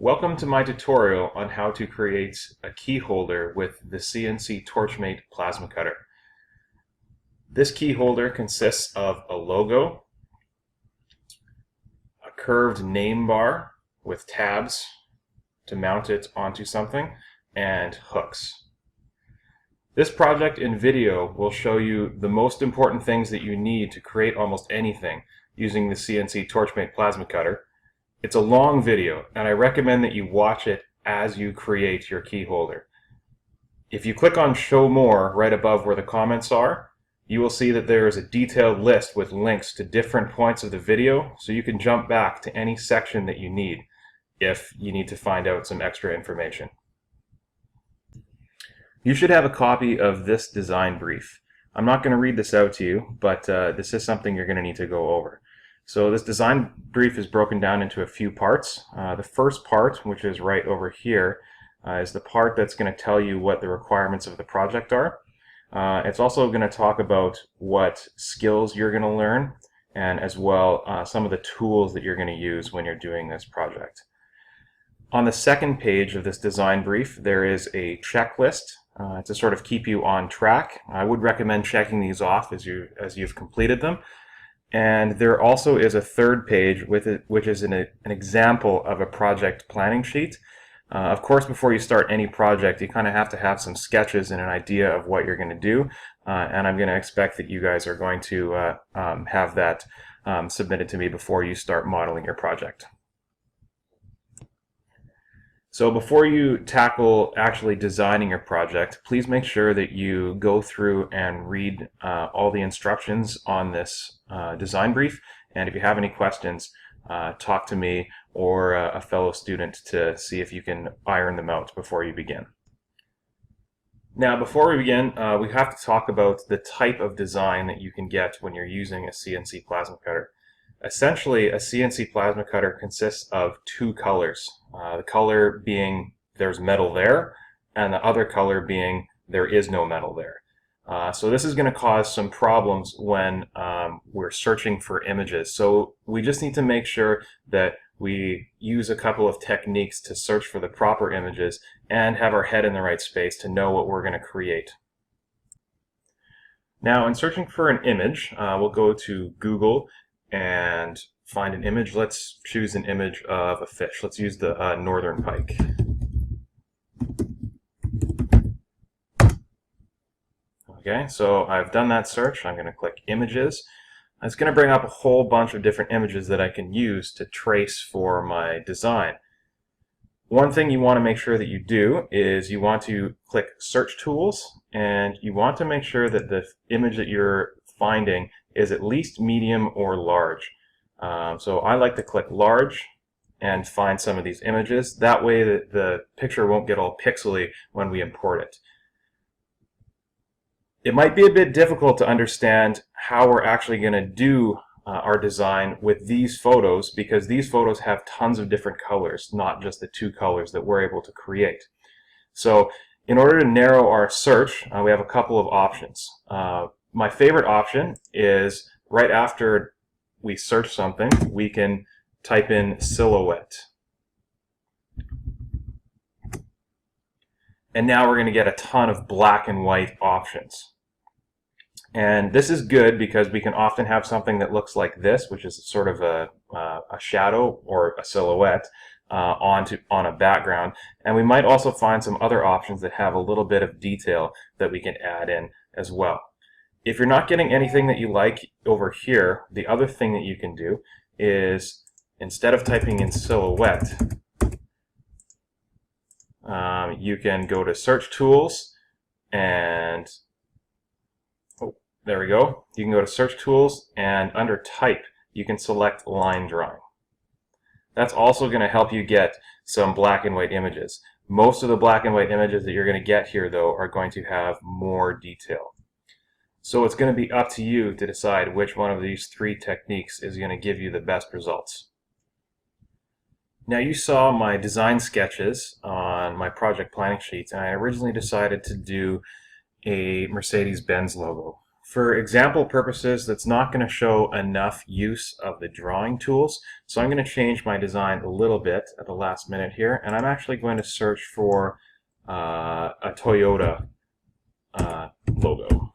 Welcome to my tutorial on how to create a key holder with the CNC Torchmate Plasma Cutter. This key holder consists of a logo, a curved name bar with tabs to mount it onto something, and hooks. This project in video will show you the most important things that you need to create almost anything using the CNC Torchmate Plasma Cutter. It's a long video, and I recommend that you watch it as you create your key holder. If you click on Show More right above where the comments are, you will see that there is a detailed list with links to different points of the video, so you can jump back to any section that you need if you need to find out some extra information. You should have a copy of this design brief. I'm not going to read this out to you, but this is something you're going to need to go over. So this design brief is broken down into a few parts. The first part, which is right over here, is the part that's going to tell you what the requirements of the project are. It's also going to talk about what skills you're going to learn, and as well some of the tools that you're going to use when you're doing this project. On the second page of this design brief, there is a checklist to sort of keep you on track. I would recommend checking these off as you've completed them. And there also is a third page with it, which is an example of a project planning sheet. Of course, before you start any project, you kind of have to have some sketches and an idea of what you're going to do. And I'm going to expect that you guys are going to have that submitted to me before you start modeling your project. So before you tackle actually designing your project, please make sure that you go through and read all the instructions on this design brief. And if you have any questions, talk to me or a fellow student to see if you can iron them out before you begin. Now, before we begin, we have to talk about the type of design that you can get when you're using a CNC plasma cutter. Essentially, a CNC plasma cutter consists of two colors. The color being there's metal there, and the other color being there is no metal there. So this is going to cause some problems when we're searching for images. So we just need to make sure that we use a couple of techniques to search for the proper images and have our head in the right space to know what we're going to create. Now, in searching for an image, we'll go to Google and find an image. Let's choose an image of a fish. Let's use the northern pike. Okay, so I've done that search. I'm going to click Images. It's going to bring up a whole bunch of different images that I can use to trace for my design. One thing you want to make sure that you do is you want to click Search Tools, and you want to make sure that the image that you're finding is at least medium or large. So I like to click large and find some of these images. That way the picture won't get all pixely when we import it. It might be a bit difficult to understand how we're actually going to do our design with these photos, because these photos have tons of different colors, not just the two colors that we're able to create. So in order to narrow our search, we have a couple of options. My favorite option is right after we search something, we can type in silhouette. And now we're going to get a ton of black and white options. And this is good because we can often have something that looks like this, which is sort of a shadow or a silhouette on a background. And we might also find some other options that have a little bit of detail that we can add in as well. If you're not getting anything that you like over here, the other thing that you can do is, instead of typing in silhouette, you can go to Search Tools, and there we go. You can go to Search Tools, and under Type, you can select Line Drawing. That's also going to help you get some black and white images. Most of the black and white images that you're going to get here, though, are going to have more detail. So it's going to be up to you to decide which one of these three techniques is going to give you the best results. Now, you saw my design sketches on my project planning sheets, and I originally decided to do a Mercedes-Benz logo For example purposes, that's not going to show enough use of the drawing tools, so I'm going to change my design a little bit at the last minute here, and I'm actually going to search for a Toyota logo.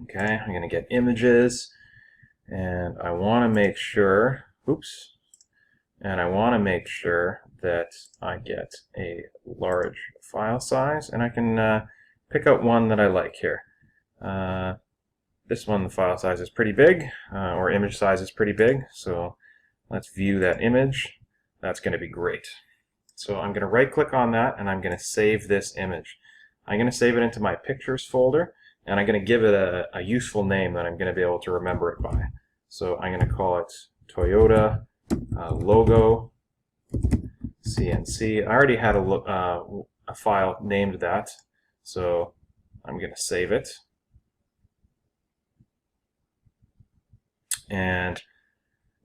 Okay, I'm going to get images, and I want to make sure, and I want to make sure that I get a large file size, and I can pick out one that I like here. This one, the file size is pretty big, or image size is pretty big, so let's view that image. That's going to be great. So I'm going to right click on that, and I'm going to save this image. I'm going to save it into my pictures folder, and I'm going to give it a useful name that I'm going to be able to remember it by. So I'm going to call it Toyota logo CNC. I already had a file named that, so I'm going to save it. And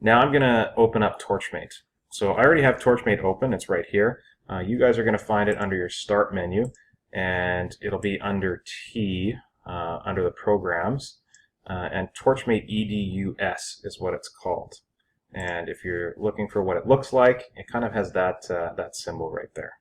now I'm going to open up Torchmate. So I already have Torchmate open. It's right here. You guys are going to find it under your Start menu, and it'll be under T, under the Programs, and Torchmate EDUS is what it's called. And if you're looking for what it looks like, it kind of has that symbol right there.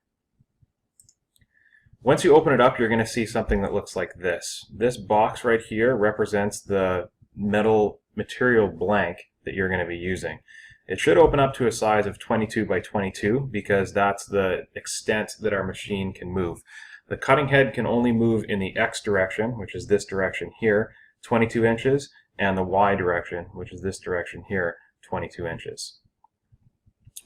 Once you open it up, you're going to see something that looks like this. This box right here represents the metal material blank that you're going to be using. It should open up to a size of 22 by 22 because that's the extent that our machine can move. The cutting head can only move in the X direction, which is this direction here, 22 inches, and the Y direction, which is this direction here, 22 inches.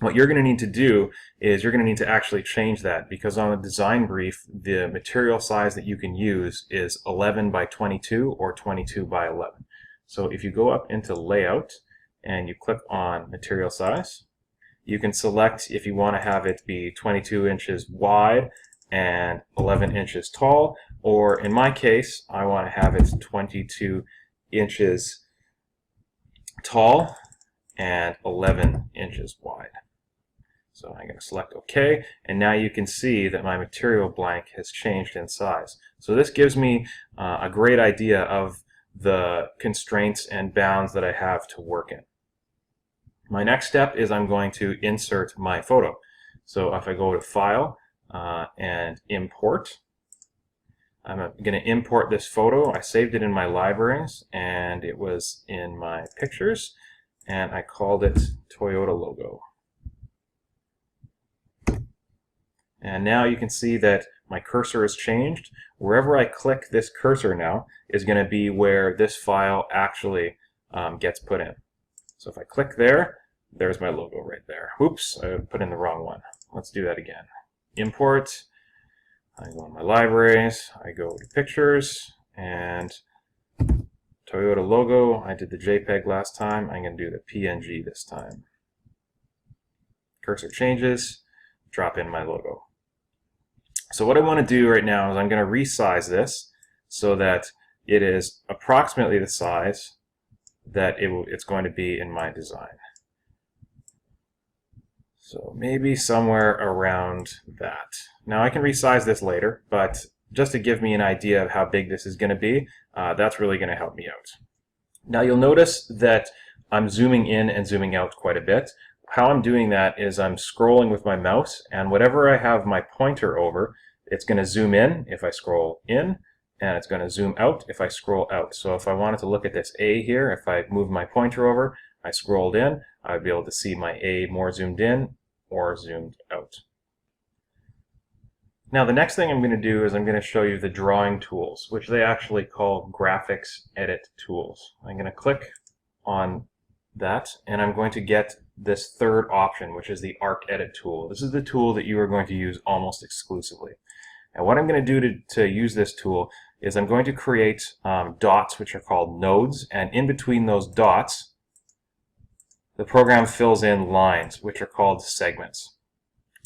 What you're going to need to do is you're going to need to actually change that, because on the design brief, the material size that you can use is 11 by 22 or 22 by 11. So if you go up into Layout and you click on Material Size, you can select if you want to have it be 22 inches wide and 11 inches tall, or in my case, I want to have it 22 inches tall and 11 inches wide. So I'm going to select OK, and now you can see that my material blank has changed in size. So this gives me a great idea of the constraints and bounds that I have to work in. My next step is I'm going to insert my photo. So if I go to File and Import, I'm going to import this photo. I saved it in my libraries, and it was in my pictures, and I called it Toyota logo. And now you can see that my cursor has changed. Wherever I click this cursor now is going to be where this file actually gets put in. So if I click there, there's my logo right there. Oops, I put in the wrong one. Let's do that again. Import, I go in my libraries, I go to Pictures, and Toyota logo. I did the JPEG last time. I'm going to do the PNG this time. Cursor changes, drop in my logo. So what I want to do right now is I'm going to resize this so that it is approximately the size that it's going to be in my design. So maybe somewhere around that. Now I can resize this later, but just to give me an idea of how big this is going to be, that's really going to help me out. Now you'll notice that I'm zooming in and zooming out quite a bit. How I'm doing that is I'm scrolling with my mouse, and whatever I have my pointer over, it's going to zoom in if I scroll in, and it's going to zoom out if I scroll out. So if I wanted to look at this A here, if I move my pointer over, I scrolled in, I'd be able to see my A more zoomed in or zoomed out. Now the next thing I'm going to do is I'm going to show you the drawing tools, which they actually call graphics edit tools. I'm going to click on that, and I'm going to get this third option, which is the Arc Edit tool. This is the tool that you are going to use almost exclusively. And what I'm going to do to use this tool is I'm going to create dots, which are called nodes, and in between those dots, the program fills in lines, which are called segments.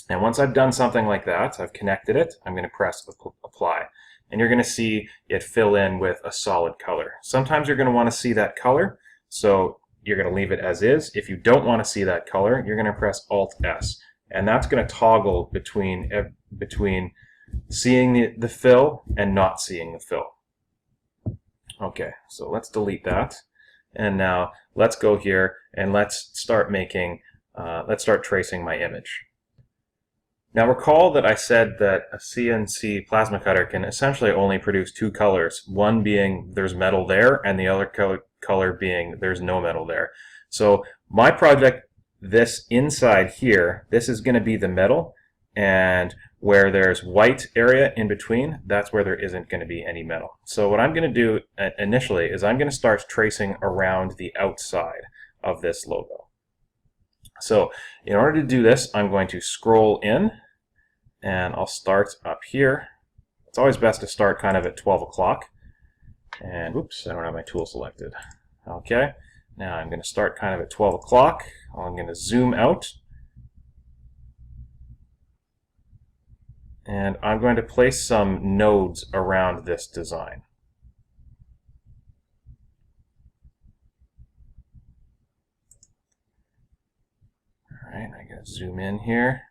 And once I've done something like that, I've connected it, I'm going to press Apply. And you're going to see it fill in with a solid color. Sometimes you're going to want to see that color, so you're going to leave it as is. If you don't want to see that color, you're going to press Alt-S. And that's going to toggle between seeing the fill and not seeing the fill. Okay, so let's delete that. And now let's go here and let's start tracing my image. Now recall that I said that a CNC plasma cutter can essentially only produce two colors, one being there's metal there and the other color being there's no metal there. So my project, this inside here, this is going to be the metal, and where there's white area in between, that's where there isn't going to be any metal. So what I'm going to do initially is I'm going to start tracing around the outside of this logo. So in order to do this, I'm going to scroll in, and I'll start up here. It's always best to start kind of at 12 o'clock. And oops, I don't have my tool selected. Okay, now I'm going to start kind of at 12 o'clock. I'm going to zoom out. And I'm going to place some nodes around this design. Alright, I'm going to zoom in here.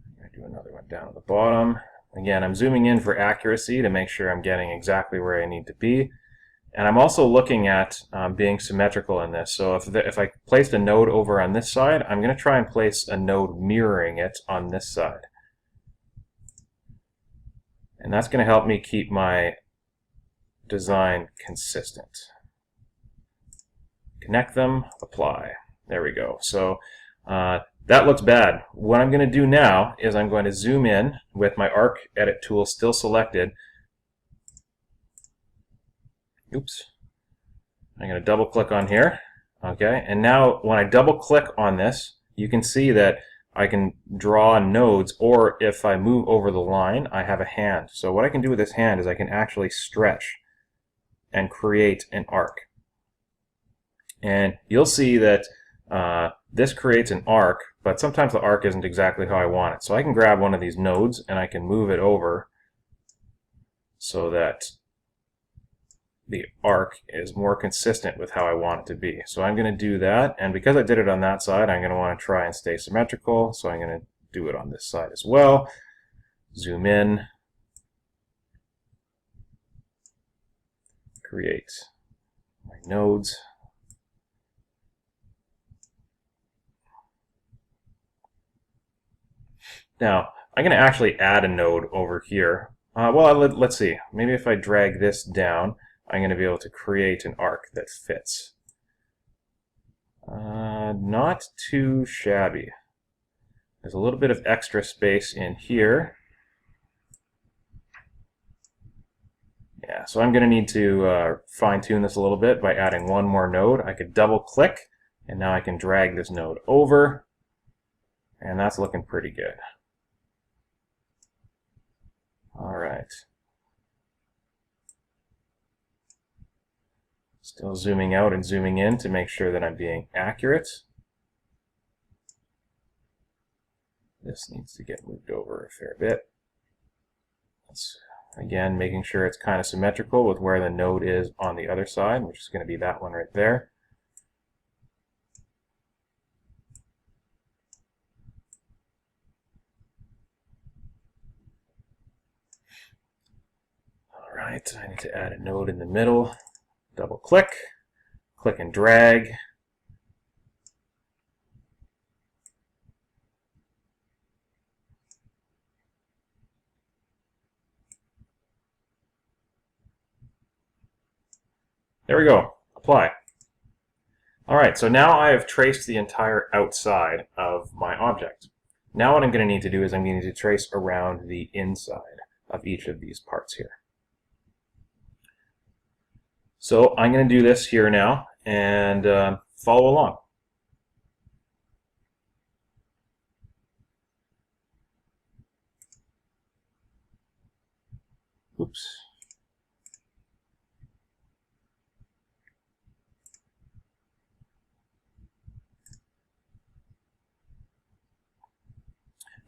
I'm going to do another one down at the bottom. Again, I'm zooming in for accuracy to make sure I'm getting exactly where I need to be. And I'm also looking at being symmetrical in this. So if I placed a node over on this side, I'm going to try and place a node mirroring it on this side. And that's going to help me keep my design consistent. Connect them, apply. There we go. So that looks bad. What I'm going to do now is I'm going to zoom in with my arc edit tool still selected. Oops. I'm going to double click on here. Okay, and now when I double click on this, you can see that I can draw nodes, or if I move over the line, I have a hand. So what I can do with this hand is I can actually stretch and create an arc. And you'll see that this creates an arc, but sometimes the arc isn't exactly how I want it. So I can grab one of these nodes and I can move it over so that the arc is more consistent with how I want it to be. So I'm going to do that, and because I did it on that side, I'm going to want to try and stay symmetrical, so I'm going to do it on this side as well. Zoom in, create my nodes. Now, I'm going to actually add a node over here. Well, let's see. Maybe if I drag this down, I'm going to be able to create an arc that fits. Not too shabby. There's a little bit of extra space in here. Yeah, so I'm going to need to fine-tune this a little bit by adding one more node. I could double-click, and now I can drag this node over, and that's looking pretty good. All right. Still zooming out and zooming in to make sure that I'm being accurate. This needs to get moved over a fair bit. Again, making sure it's kind of symmetrical with where the node is on the other side, which is going to be that one right there. All right, I need to add a node in the middle. Double click, click and drag. There we go, apply. All right, so now I have traced the entire outside of my object. Now what I'm going to need to do is I'm going to need to trace around the inside of each of these parts here. So I'm going to do this here now and follow along. Oops.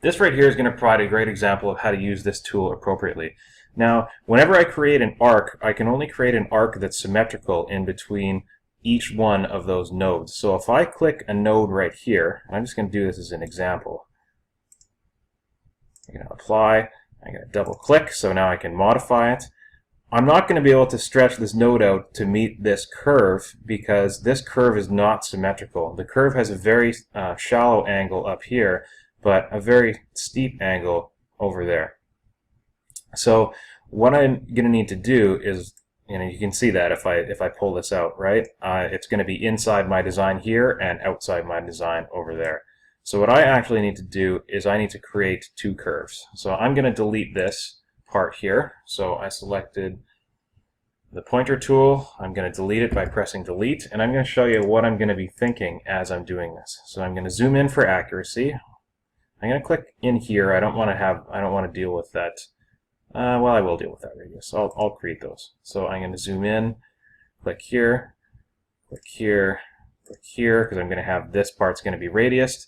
This right here is going to provide a great example of how to use this tool appropriately. Now, whenever I create an arc, I can only create an arc that's symmetrical in between each one of those nodes. So if I click a node right here, and I'm just going to do this as an example. I'm going to apply. I'm going to double click so now I can modify it. I'm not going to be able to stretch this node out to meet this curve because this curve is not symmetrical. The curve has a very shallow angle up here, but a very steep angle over there. So what I'm going to need to do is, you can see that if I pull this out, right? It's going to be inside my design here and outside my design over there. So what I actually need to do is I need to create two curves. So I'm going to delete this part here. So I selected the pointer tool. I'm going to delete it by pressing delete, and I'm going to show you what I'm going to be thinking as I'm doing this. So I'm going to zoom in for accuracy. I'm going to click in here. I don't want to deal with that. Well, I will deal with that radius. I'll create those. So I'm going to zoom in, click here, click here, click here, because I'm going to have this part's going to be radiused.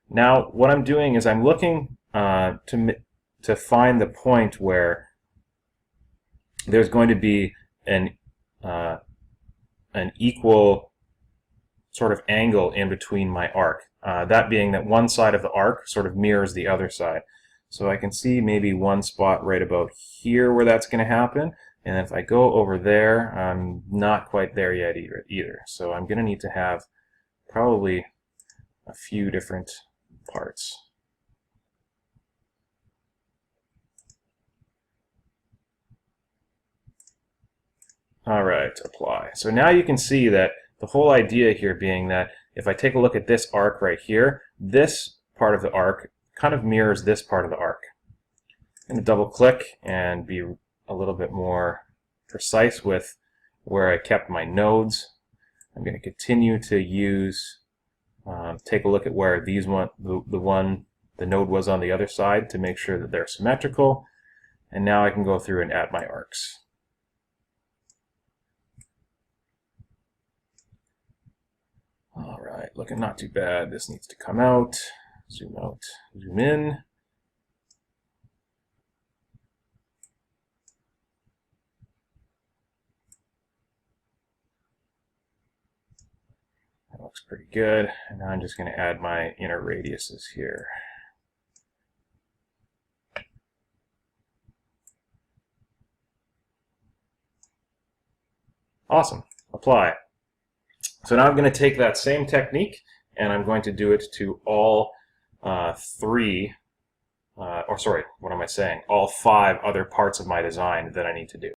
Now, what I'm doing is I'm looking to find the point where there's going to be an equal sort of angle in between my arc. That being that one side of the arc sort of mirrors the other side. So I can see maybe one spot right about here where that's going to happen. And if I go over there, I'm not quite there yet either. So I'm going to need to have probably a few different parts. All right, apply. So now you can see that the whole idea here being that if I take a look at this arc right here, this part of the arc kind of mirrors this part of the arc. I'm going to double click and be a little bit more precise with where I kept my nodes. I'm going to continue to use, take a look at where the node was on the other side to make sure that they're symmetrical. And now I can go through and add my arcs. All right, looking not too bad. This needs to come out, zoom in. That looks pretty good. And now I'm just going to add my inner radiuses here. Awesome. Apply. So now I'm going to take that same technique and I'm going to do it to all all 5 other parts of my design that I need to do.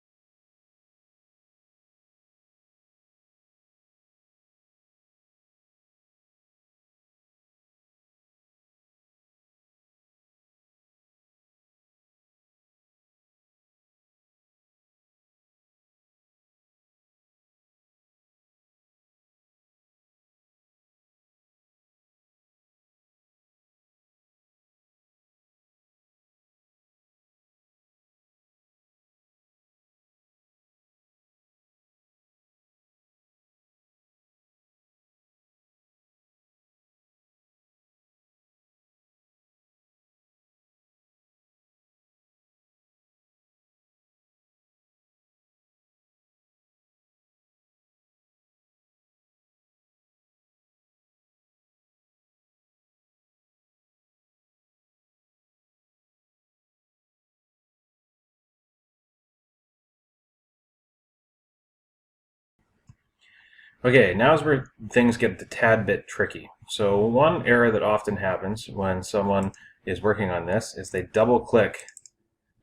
Okay, now's where things get a tad bit tricky. So one error that often happens when someone is working on this is they double click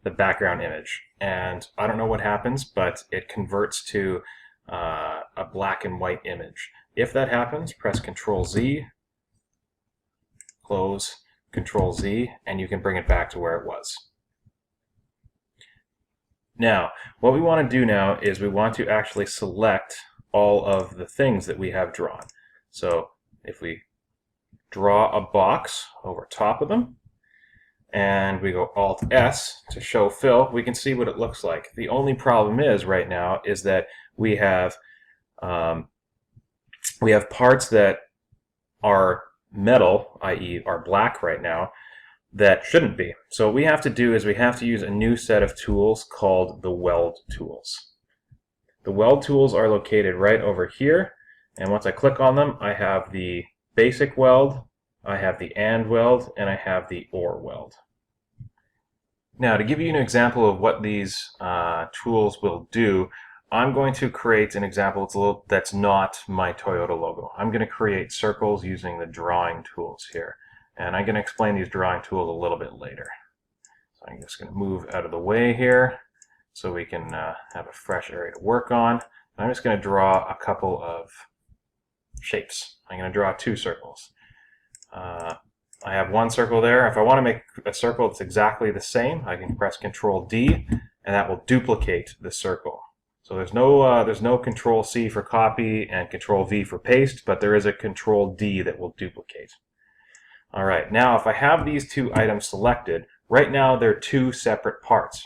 the background image. And I don't know what happens, but it converts to a black and white image. If that happens, press Ctrl Z, close, Ctrl Z, and you can bring it back to where it was. Now, what we want to do now is we want to actually select all of the things that we have drawn. So if we draw a box over top of them, and we go Alt-S to show fill, we can see what it looks like. The only problem is right now is that we have parts that are metal, i.e. are black right now, that shouldn't be. So what we have to do is we have to use a new set of tools called the Weld tools. The Weld tools are located right over here, and once I click on them, I have the basic weld, I have the and weld, and I have the or weld. Now, to give you an example of what these tools will do, I'm going to create an example that's not my Toyota logo. I'm going to create circles using the drawing tools here. And I'm going to explain these drawing tools a little bit later. So I'm just going to move out of the way here so we can have a fresh area to work on. And I'm just going to draw a couple of shapes. I'm going to draw 2 circles. I have 1 circle there. If I want to make a circle that's exactly the same, I can press Ctrl D, and that will duplicate the circle. So there's no Control C for copy and Control V for paste, but there is a Control D that will duplicate. All right, now if I have these 2 items selected, right now they're 2 separate parts.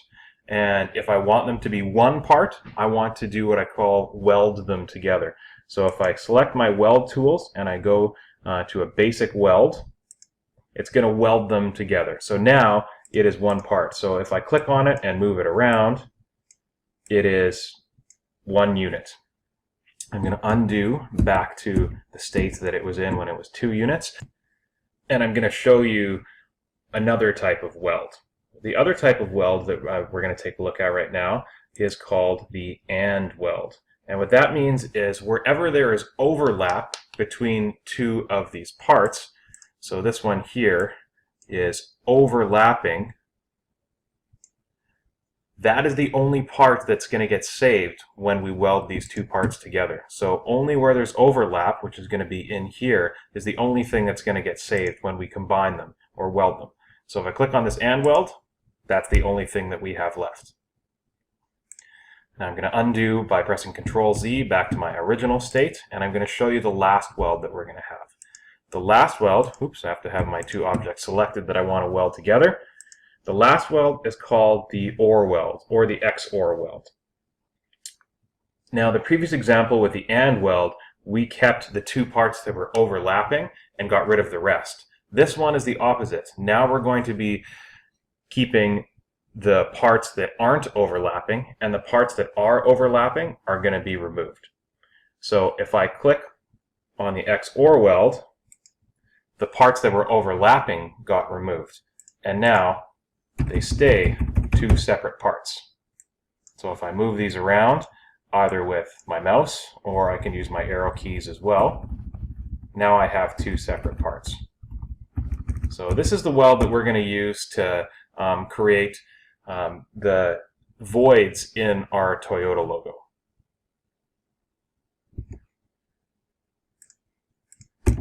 And if I want them to be 1 part, I want to do what I call weld them together. So if I select my weld tools and I go to a basic weld, it's going to weld them together. So now it is 1 part. So if I click on it and move it around, it is 1 unit. I'm going to undo back to the state that it was in when it was 2 units. And I'm going to show you another type of weld. The other type of weld that we're going to take a look at right now is called the AND weld. And what that means is wherever there is overlap between 2 of these parts, so this one here is overlapping, that is the only part that's going to get saved when we weld these 2 parts together. So only where there's overlap, which is going to be in here, is the only thing that's going to get saved when we combine them or weld them. So if I click on this AND weld, that's the only thing that we have left. Now I'm going to undo by pressing Ctrl Z back to my original state, and I'm going to show you the last weld that we're going to have. The last weld, oops, I have to have my 2 objects selected that I want to weld together. The last weld is called the OR weld, or the XOR weld. Now, the previous example with the AND weld, we kept the 2 parts that were overlapping and got rid of the rest. This one is the opposite. Now we're going to be keeping the parts that aren't overlapping, and the parts that are overlapping are going to be removed. So if I click on the XOR weld, the parts that were overlapping got removed, and now they stay 2 separate parts. So if I move these around, either with my mouse or I can use my arrow keys as well, now I have 2 separate parts. So this is the weld that we're going to use to create the voids in our Toyota logo.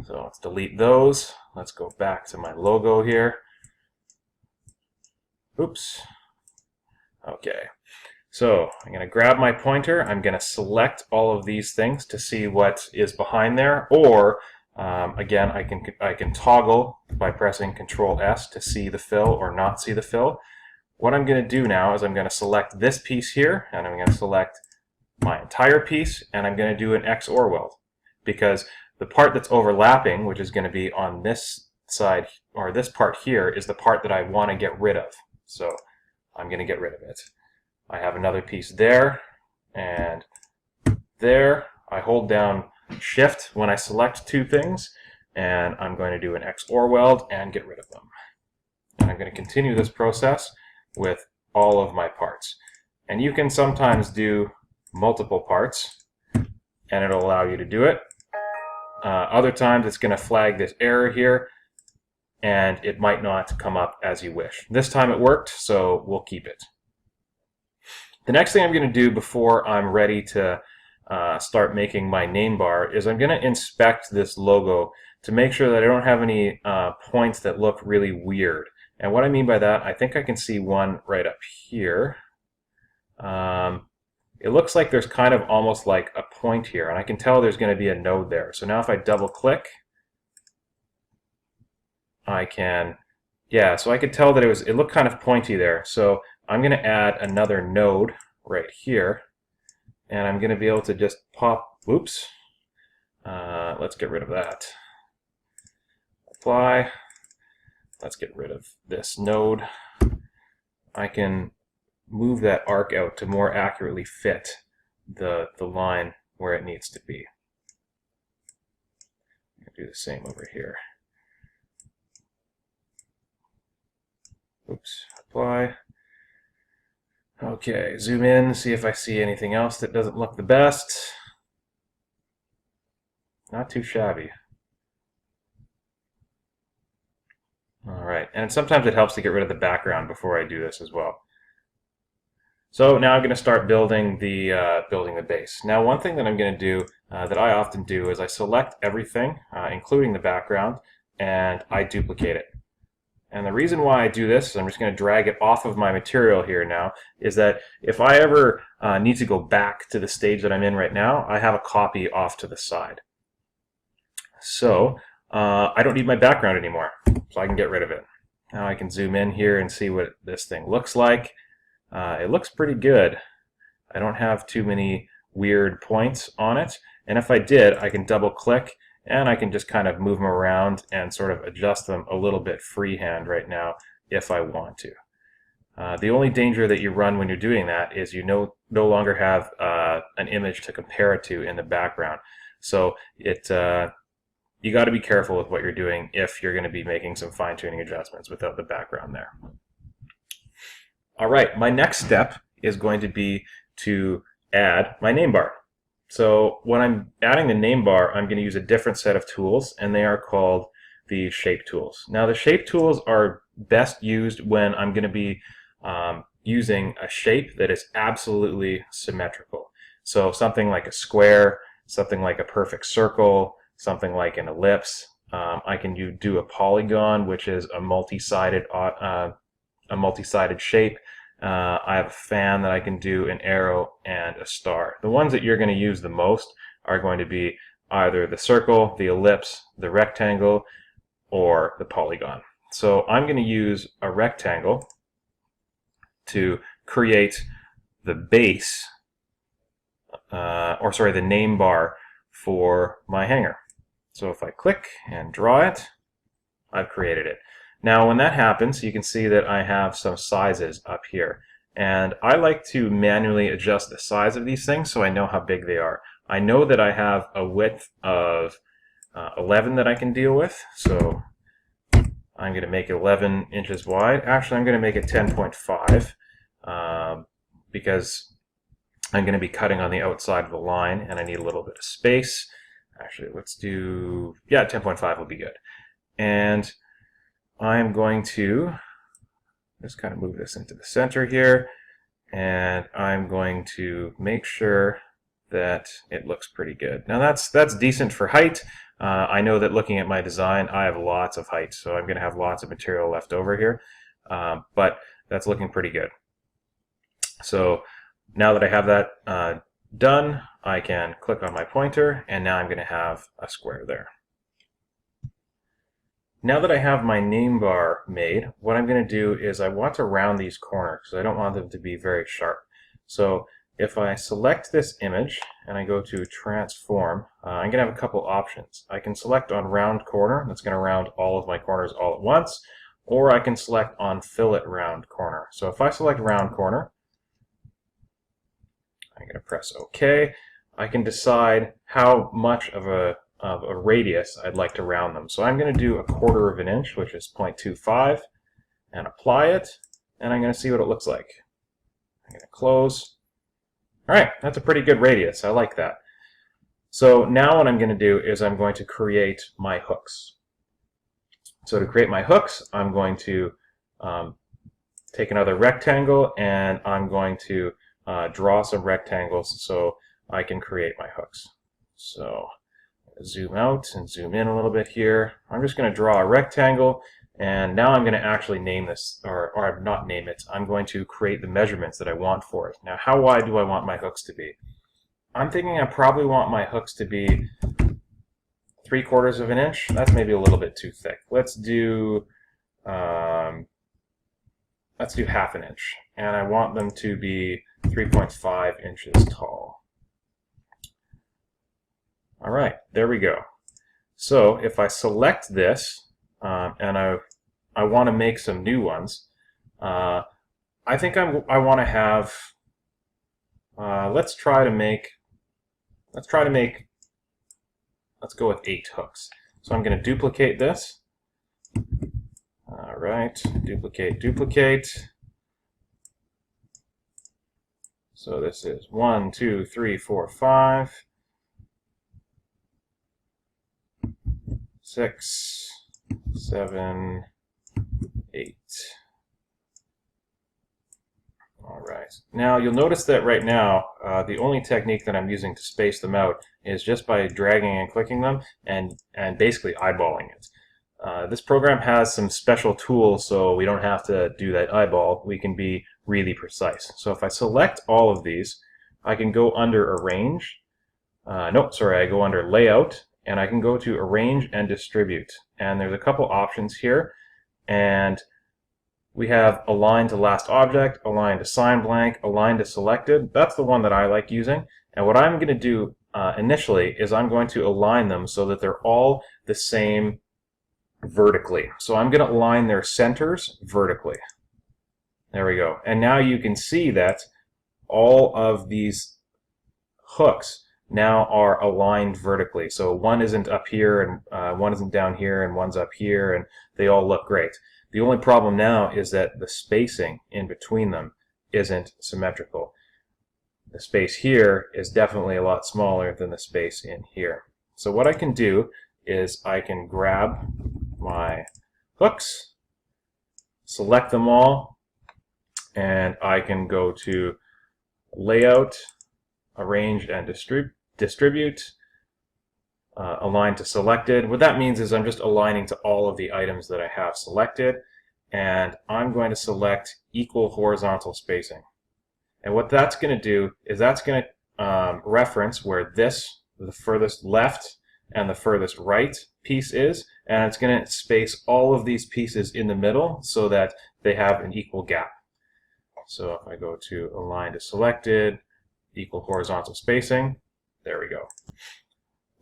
So let's delete those. Let's go back to my logo here. Oops. Okay. So I'm going to grab my pointer. I'm going to select all of these things to see what is behind there. Or again, I can toggle by pressing Ctrl S to see the fill or not see the fill. What I'm going to do now is I'm going to select this piece here, and I'm going to select my entire piece, and I'm going to do an XOR weld, because the part that's overlapping, which is going to be on this side, or this part here, is the part that I want to get rid of. So I'm going to get rid of it. I have another piece there, and there. I hold down Shift when I select 2 things, and I'm going to do an XOR weld and get rid of them. And I'm going to continue this process with all of my parts. And you can sometimes do multiple parts, and it'll allow you to do it. Other times it's going to flag this error here, and it might not come up as you wish. This time it worked, so we'll keep it. The next thing I'm going to do before I'm ready to start making my name bar is I'm going to inspect this logo to make sure that I don't have any points that look really weird. And what I mean by that, I think I can see one right up here. It looks like there's kind of almost like a point here, and I can tell there's going to be a node there. So now if I double click, I can, yeah, so I could tell that it looked kind of pointy there. So I'm going to add another node right here, and I'm going to be able to just pop, oops, let's get rid of that. Apply, let's get rid of this node. I can move that arc out to more accurately fit the line where it needs to be. I'll do the same over here. Oops, apply. Okay, zoom in, see if I see anything else that doesn't look the best. Not too shabby. All right, and sometimes it helps to get rid of the background before I do this as well. So now I'm going to start building the base. Now, one thing that I'm going to do that I often do is I select everything, including the background, and I duplicate it. And the reason why I do this, I'm just going to drag it off of my material here now, is that if I ever need to go back to the stage that I'm in right now, I have a copy off to the side. So I don't need my background anymore, so I can get rid of it. Now I can zoom in here and see what this thing looks like. It looks pretty good. I don't have too many weird points on it, and if I did, I can double click and I can just kind of move them around and sort of adjust them a little bit freehand right now if I want to. The only danger that you run when you're doing that is you no longer have an image to compare it to in the background. So you got to be careful with what you're doing if you're going to be making some fine-tuning adjustments without the background there. All right, my next step is going to be to add my name bar. So when I'm adding the name bar, I'm going to use a different set of tools, and they are called the shape tools. Now, the shape tools are best used when I'm going to be using a shape that is absolutely symmetrical. So something like a square, something like a perfect circle, something like an ellipse. I can do a polygon, which is a multi-sided shape. I have a fan that I can do, an arrow, and a star. The ones that you're going to use the most are going to be either the circle, the ellipse, the rectangle, or the polygon. So I'm going to use a rectangle to create the base, the name bar for my hanger. So if I click and draw it, I've created it. Now when that happens, you can see that I have some sizes up here. And I like to manually adjust the size of these things so I know how big they are. I know that I have a width of 11 that I can deal with, so I'm going to make it 11 inches wide. Actually, I'm going to make it 10.5 because I'm going to be cutting on the outside of the line and I need a little bit of space. Actually, let's do, 10.5 will be good. And I'm going to just kind of move this into the center here, and I'm going to make sure that it looks pretty good. Now that's decent for height. I know that looking at my design, I have lots of height, so I'm going to have lots of material left over here, but that's looking pretty good. So now that I have that done, I can click on my pointer, and now I'm going to have a square there. Now that I have my name bar made, what I'm going to do is I want to round these corners because I don't want them to be very sharp. So if I select this image and I go to transform, I'm going to have a couple options. I can select on round corner, that's going to round all of my corners all at once, or I can select on fillet round corner. So if I select round corner, I'm going to press OK. I can decide how much of a radius I'd like to round them. So I'm going to do 1/4 of an inch, which is 0.25, and apply it, and I'm going to see what it looks like. I'm going to close. All right, that's a pretty good radius. I like that. So now what I'm going to do is I'm going to create my hooks. So to create my hooks, I'm going to take another rectangle, and I'm going to draw some rectangles so I can create my hooks. So zoom out and zoom in a little bit here. I'm just going to draw a rectangle, and now I'm going to actually name this, or not name it. I'm going to create the measurements that I want for it. Now, how wide do I want my hooks to be? I'm thinking I probably want my hooks to be 3/4 of an inch. That's maybe a little bit too thick. Let's do 1/2 inch, and I want them to be 3.5 inches tall. All right, there we go. So if I select this and I want to make some new ones, I think I want to have. Let's go with 8 hooks. So I'm going to duplicate this. All right, duplicate. So this is 1, 2, 3, 4, 5, 6, 7, 8. All right. Now you'll notice that right now the only technique that I'm using to space them out is just by dragging and clicking them and basically eyeballing it. This program has some special tools, so we don't have to do that eyeball. We can be really precise. So if I select all of these, I can go under Arrange. I go under Layout, and I can go to Arrange and Distribute. And there's a couple options here, and we have Align to Last Object, Align to Sign Blank, Align to Selected. That's the one that I like using. And what I'm going to do initially is I'm going to align them so that they're all the same vertically. So I'm going to align their centers vertically. There we go. And now you can see that all of these hooks now are aligned vertically. So one isn't up here and one isn't down here and one's up here, and they all look great. The only problem now is that the spacing in between them isn't symmetrical. The space here is definitely a lot smaller than the space in here. So what I can do is I can grab my hooks, select them all, and I can go to Layout, Arrange and Distribute, Align to Selected. What that means is I'm just aligning to all of the items that I have selected, and I'm going to select equal horizontal spacing. And what that's going to do is that's going to reference where the furthest left and the furthest right piece is, and it's going to space all of these pieces in the middle so that they have an equal gap. So if I go to Align to Selected, equal horizontal spacing, there we go.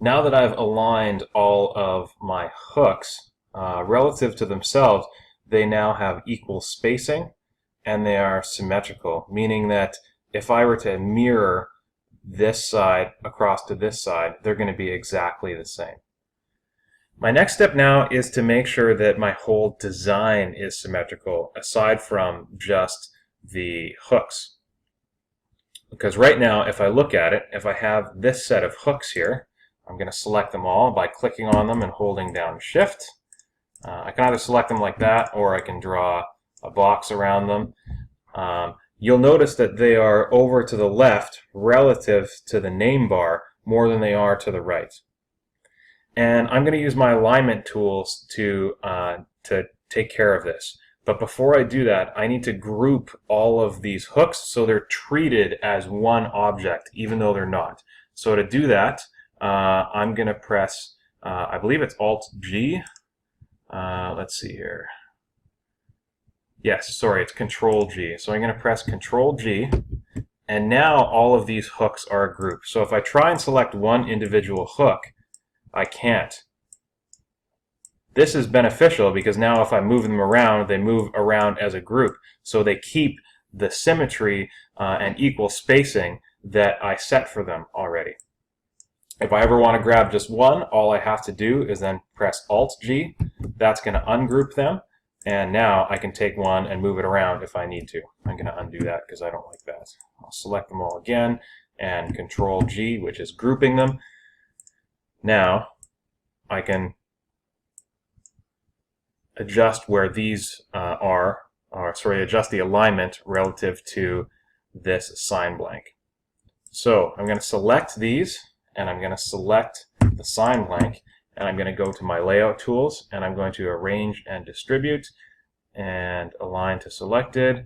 Now that I've aligned all of my hooks relative to themselves, they now have equal spacing and they are symmetrical, meaning that if I were to mirror this side across to this side, they're going to be exactly the same. My next step now is to make sure that my whole design is symmetrical, aside from just the hooks. Because right now, if I look at it, if I have this set of hooks here, I'm going to select them all by clicking on them and holding down Shift. I can either select them like that, or I can draw a box around them. You'll notice that they are over to the left relative to the name bar more than they are to the right. And I'm going to use my alignment tools to take care of this. But before I do that, I need to group all of these hooks so they're treated as one object, even though they're not. So to do that, I'm going to press, I believe it's Alt-G. Let's see here. Yes, sorry, it's Control-G. So I'm going to press Control-G, and now all of these hooks are grouped. So if I try and select one individual hook, I can't. This is beneficial because now if I move them around, they move around as a group. So they keep the symmetry and equal spacing that I set for them already. If I ever want to grab just one, all I have to do is then press Alt-G. That's going to ungroup them. And now I can take one and move it around if I need to. I'm going to undo that because I don't like that. I'll select them all again and Control-G, which is grouping them. Now I can adjust where these adjust the alignment relative to this sign blank. So I'm going to select these, and I'm going to select the sign blank, and I'm going to go to my layout tools, and I'm going to arrange and distribute, and align to selected,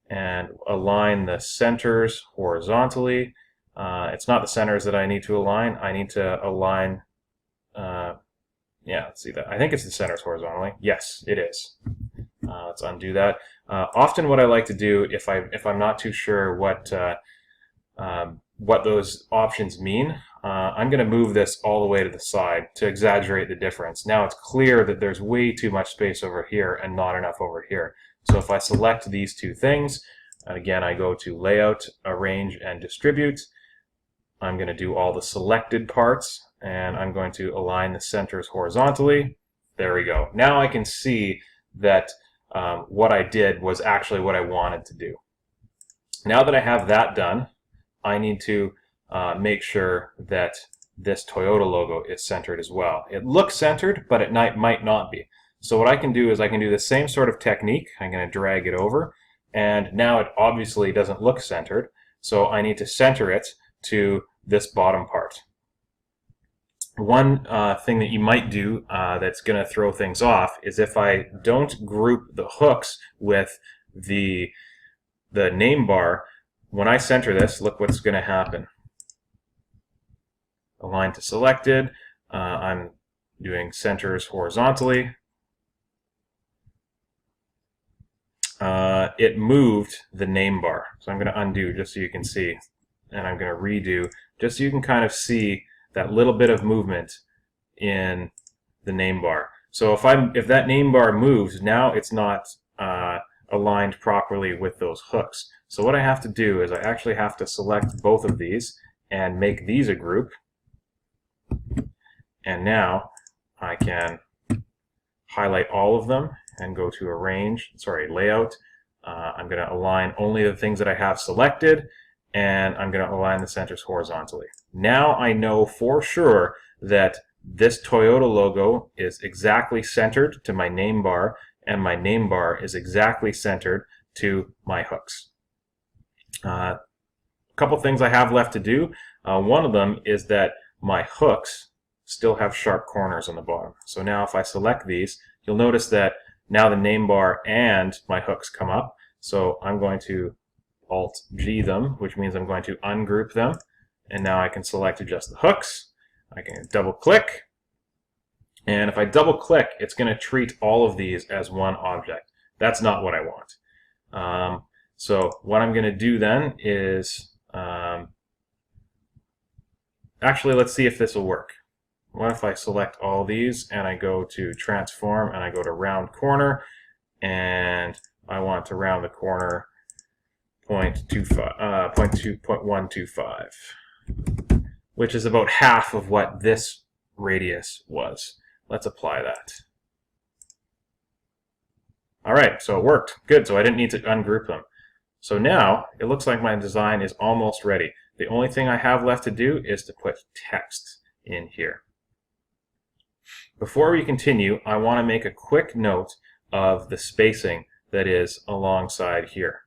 and align the centers horizontally. It's not the centers that I need to align. I need to align, yeah, let's see that. I think it's the centers horizontally. Yes, it is. Let's undo that. Often what I like to do, if I'm not too sure what those options mean, I'm going to move this all the way to the side to exaggerate the difference. Now it's clear that there's way too much space over here and not enough over here. So if I select these two things, and again I go to Layout, Arrange, and Distribute, I'm going to do all the selected parts, and I'm going to align the centers horizontally. There we go. Now I can see that what I did was actually what I wanted to do. Now that I have that done, I need to make sure that this Toyota logo is centered as well. It looks centered, but it might not be. So what I can do is I can do the same sort of technique. I'm going to drag it over, and now it obviously doesn't look centered, so I need to center it to this bottom part. One thing that you might do that's going to throw things off is if I don't group the hooks with the name bar. When I center this, look what's going to happen. Align to selected. I'm doing centers horizontally. It moved the name bar. So I'm going to undo just so you can see. And I'm going to redo just so you can kind of see that little bit of movement in the name bar. So if that name bar moves, now it's not aligned properly with those hooks. So what I have to do is I actually have to select both of these and make these a group. And now I can highlight all of them and go to layout. I'm going to align only the things that I have selected, and I'm going to align the centers horizontally. Now I know for sure that this Toyota logo is exactly centered to my name bar, and my name bar is exactly centered to my hooks. A couple things I have left to do. One of them is that my hooks still have sharp corners on the bottom. So now if I select these, you'll notice that now the name bar and my hooks come up. So I'm going to Alt-G them, which means I'm going to ungroup them. And now I can select just the hooks. I can double click. And if I double click, it's going to treat all of these as one object. That's not what I want. So what I'm going to do then is, actually let's see if this will work. What if I select all these and I go to transform and I go to round corner, and I want to round the corner 0.125, which is about half of what this radius was. Let's apply that. Alright, so it worked. Good, so I didn't need to ungroup them. So now it looks like my design is almost ready. The only thing I have left to do is to put text in here. Before we continue, I want to make a quick note of the spacing that is alongside here.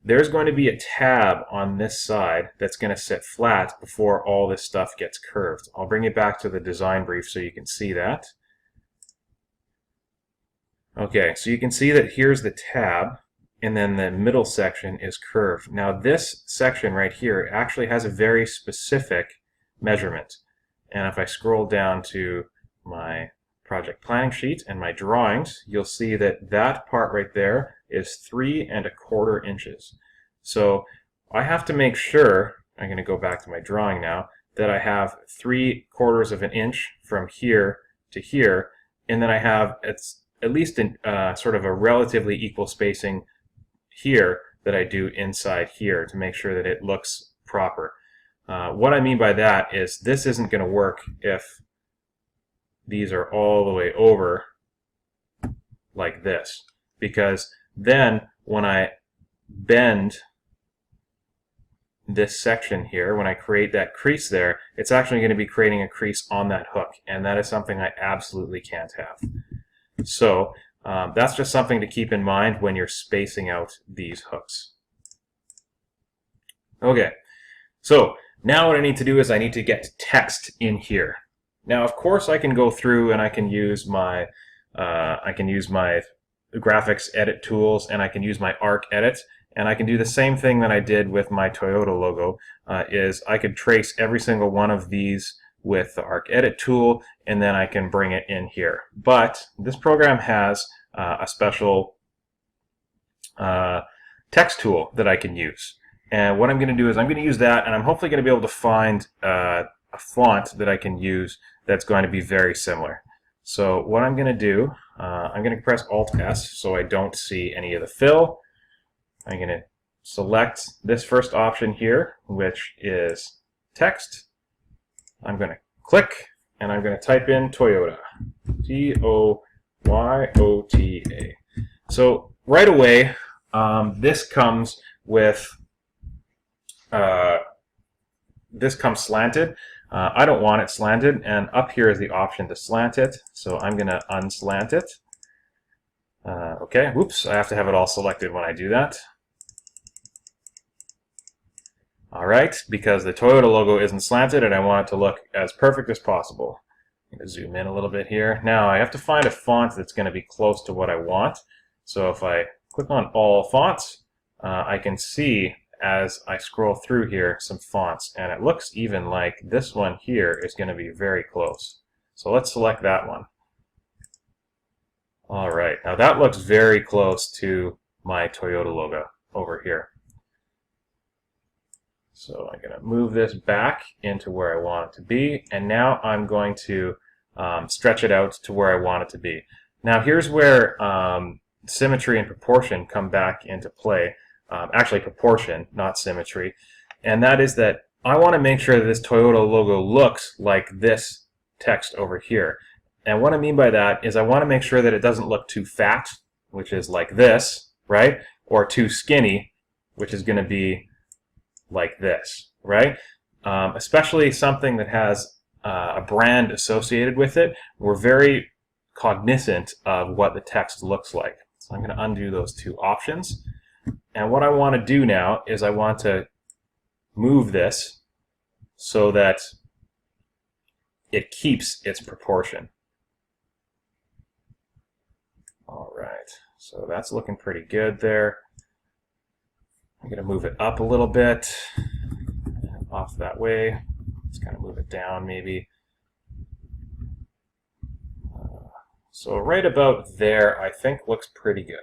There's going to be a tab on this side that's going to sit flat before all this stuff gets curved. I'll bring it back to the design brief so you can see that. Okay, so you can see that here's the tab, and then the middle section is curved. Now this section right here actually has a very specific measurement. And if I scroll down to my project planning sheet and my drawings, you'll see that that part right there is 3 1/4 inches. So I have to make sure, I'm going to go back to my drawing now, that I have 3/4 of an inch from here to here, and then I have it's at least sort of a relatively equal spacing here that I do inside here to make sure that it looks proper. What I mean by that is this isn't going to work if these are all the way over like this, because then when I bend this section here, when I create that crease there, it's actually going to be creating a crease on that hook, and that is something I absolutely can't have. So that's just something to keep in mind when you're spacing out these hooks. Okay, so now what I need to do is I need to get text in here. Now, of course, I can go through and I can use my graphics edit tools, and I can use my arc edit, and I can do the same thing that I did with my Toyota logo. Is I could trace every single one of these with the arc edit tool, and then I can bring it in here. But this program has a special text tool that I can use. And what I'm going to do is I'm going to use that, and I'm hopefully going to be able to find a font that I can use that's going to be very similar. So what I'm going to do, I'm going to press Alt-S so I don't see any of the fill. I'm going to select this first option here, which is text. I'm going to click, and I'm going to type in Toyota. T-O-Y-O-T-A. So right away, this comes with this comes slanted. I don't want it slanted, and up here is the option to slant it, so I'm going to unslant it. Okay, whoops, I have to have it all selected when I do that. Alright, because the Toyota logo isn't slanted and I want it to look as perfect as possible. I'm going to zoom in a little bit here. Now I have to find a font that's going to be close to what I want. So if I click on all fonts, I can see as I scroll through here some fonts, and it looks even like this one here is going to be very close. So let's select that one. Alright, now that looks very close to my Toyota logo over here. So I'm going to move this back into where I want it to be, and now I'm going to stretch it out to where I want it to be. Now here's where symmetry and proportion come back into play. Actually proportion, not symmetry. And that is that I want to make sure that this Toyota logo looks like this text over here. And what I mean by that is I want to make sure that it doesn't look too fat, which is like this, right? Or too skinny, which is going to be like this, right? Especially something that has a brand associated with it. We're very cognizant of what the text looks like. So I'm going to undo those two options. And what I want to do now is I want to move this so that it keeps its proportion. All right, so that's looking pretty good there. I'm going to move it up a little bit, off that way. Let's kind of move it down maybe. So right about there, I think looks pretty good.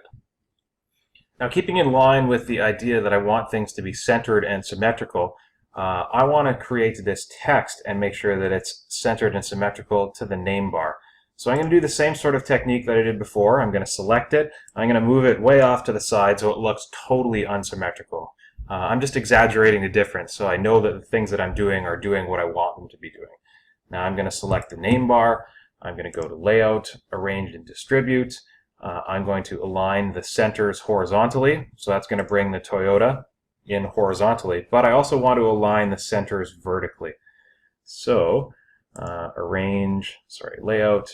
Now, keeping in line with the idea that I want things to be centered and symmetrical, I want to create this text and make sure that it's centered and symmetrical to the name bar. So I'm going to do the same sort of technique that I did before. I'm going to select it. I'm going to move it way off to the side so it looks totally unsymmetrical. I'm just exaggerating the difference so I know that the things that I'm doing are doing what I want them to be doing. Now I'm going to select the name bar. I'm going to go to Layout, Arrange and Distribute. I'm going to align the centers horizontally. So that's going to bring the Toyota in horizontally. But I also want to align the centers vertically. So Layout,